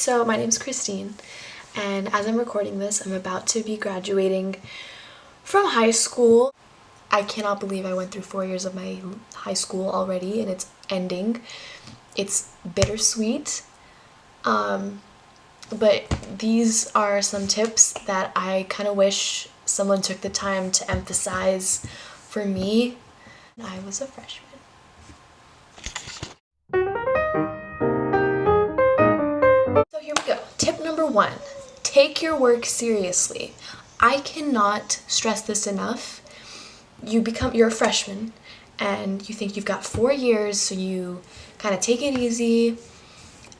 So my name's Christine, and as I'm recording this, I'm about to be graduating from high school. I cannot believe I went through 4 years of my high school already, and it's ending. It's bittersweet, but these are some tips that I kind of wish someone took the time to emphasize for me. I was a freshman. So here we go. Tip number 1, take your work seriously. I cannot stress this enough. You're a freshman and you think you've got 4 years, so you kind of take it easy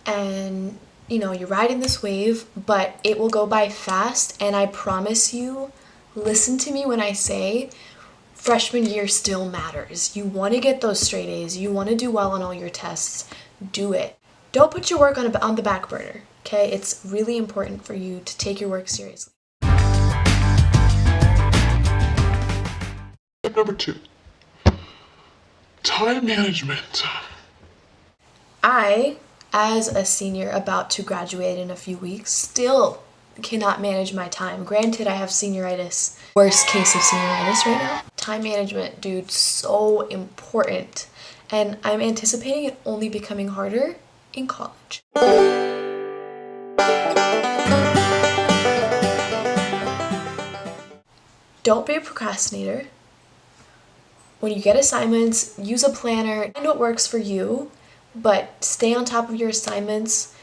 and you're riding this wave, but it will go by fast. And I promise you, listen to me when I say freshman year still matters. You want to get those straight A's. You want to do well on all your tests. Do it. Don't put your work on the back burner, okay? It's really important for you to take your work seriously. Tip number 2, time management. I, as a senior about to graduate in a few weeks, still cannot manage my time. Granted, I have senioritis, worst case of senioritis right now. Time management, dude, so important. And I'm anticipating it only becoming harder in college. Don't be a procrastinator. When you get assignments, use a planner. Find what works for you, but stay on top of your assignments.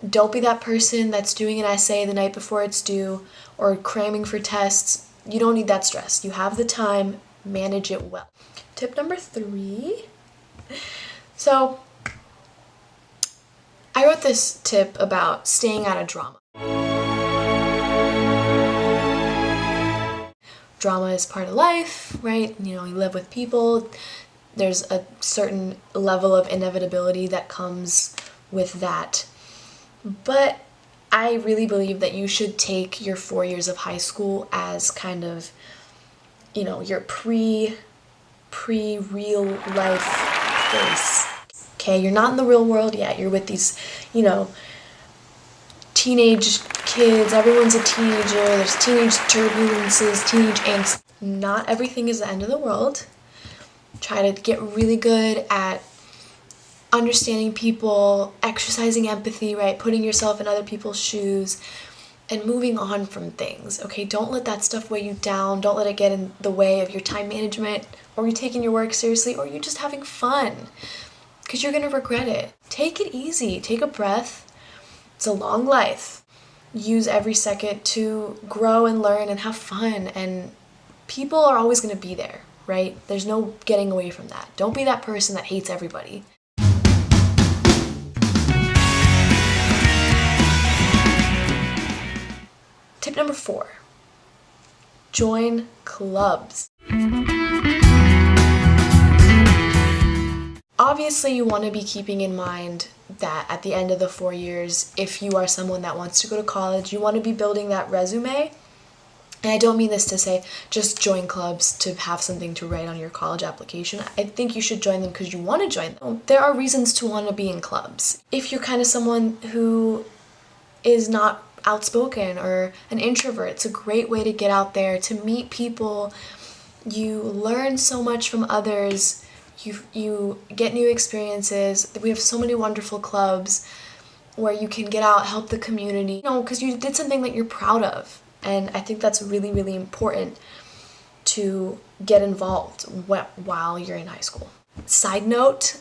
Don't be that person that's doing an essay the night before it's due or cramming for tests. You don't need that stress. You have the time, manage it well. Tip number 3. So, I wrote this tip about staying out of drama. Drama is part of life, right? You live with people. There's a certain level of inevitability that comes with that. But I really believe that you should take your 4 years of high school as kind of, your pre-real life place. Okay, you're not in the real world yet. You're with these, teenage kids. Everyone's a teenager. There's teenage turbulences, teenage angst. Not everything is the end of the world. Try to get really good at understanding people, exercising empathy, right? Putting yourself in other people's shoes and moving on from things, okay? Don't let that stuff weigh you down. Don't let it get in the way of your time management, or you taking your work seriously, or you just having fun, because you're going to regret it. Take it easy. Take a breath. It's a long life. Use every second to grow and learn and have fun, and people are always going to be there, right? There's no getting away from that. Don't be that person that hates everybody. Tip number 4, join clubs. Obviously, you want to be keeping in mind that at the end of the 4 years, if you are someone that wants to go to college, you want to be building that resume. And I don't mean this to say just join clubs to have something to write on your college application. I think you should join them because you want to join them. There are reasons to want to be in clubs. If you're kind of someone who is not outspoken or an introvert, it's a great way to get out there, to meet people. You learn so much from others. You get new experiences. We have so many wonderful clubs where you can get out, help the community, because you did something that you're proud of. And I think that's really, really important to get involved while you're in high school. Side note,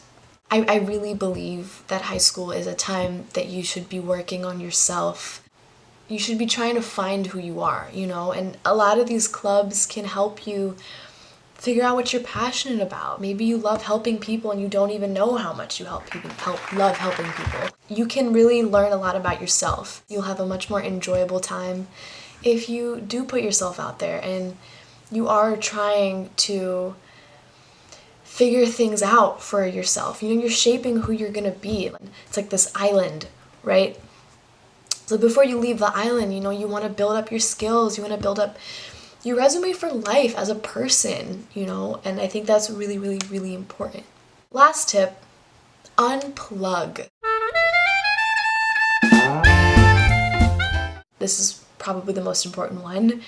I really believe that high school is a time that you should be working on yourself. You should be trying to find who you are, and a lot of these clubs can help you figure out what you're passionate about. Maybe you love helping people and you don't even know how much you love helping people. You can really learn a lot about yourself. You'll have a much more enjoyable time if you do put yourself out there and you are trying to figure things out for yourself. You're shaping who you're gonna be. It's like this island, right? So before you leave the island, you want to build up your skills. You want to build up your resume for life as a person, and I think that's really, really, really important. Last tip, unplug. this is probably the most important one,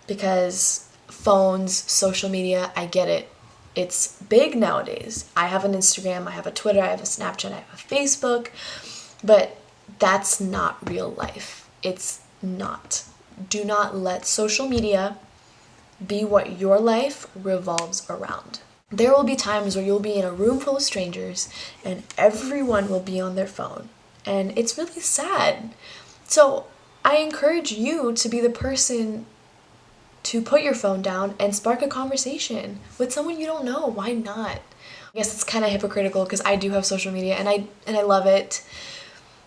because phones, social media, I get it. It's big nowadays. I have an Instagram, I have a Twitter, I have a Snapchat, I have a Facebook, but that's not real life. It's not. Do not let social media be what your life revolves around. There will be times where you'll be in a room full of strangers and everyone will be on their phone, and it's really sad. So I encourage you to be the person to put your phone down and spark a conversation with someone you don't know. Why not? I guess it's kind of hypocritical because I do have social media and I love it,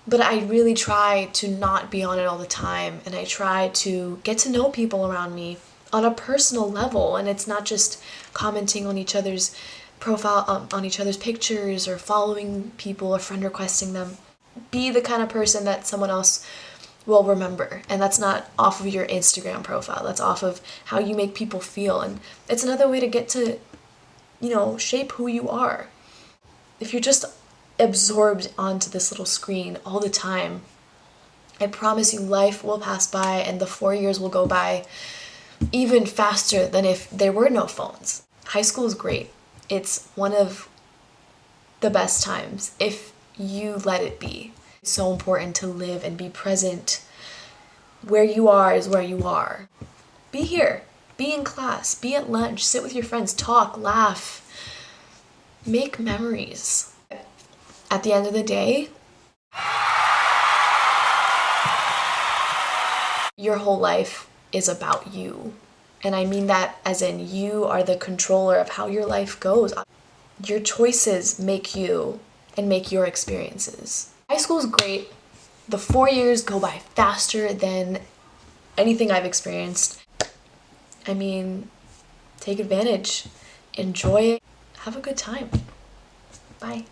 but I really try to not be on it all the time, and I try to get to know people around me on a personal level, and it's not just commenting on each other's profile, on each other's pictures, or following people or friend requesting them. Be the kind of person that someone else will remember, and that's not off of your Instagram profile, that's off of how you make people feel, and it's another way to get to, shape who you are. If you're just absorbed onto this little screen all the time, I promise you life will pass by and the 4 years will go by even faster than if there were no phones. High school is great. It's one of the best times if you let it be. It's so important to live and be present. Where you are is where you are. Be here. Be in class. Be at lunch. Sit with your friends. Talk. Laugh. Make memories. At the end of the day, your whole life is about you. And I mean that as in you are the controller of how your life goes. Your choices make you and make your experiences. High school is great. The 4 years go by faster than anything I've experienced. I mean, take advantage. Enjoy it. Have a good time. Bye.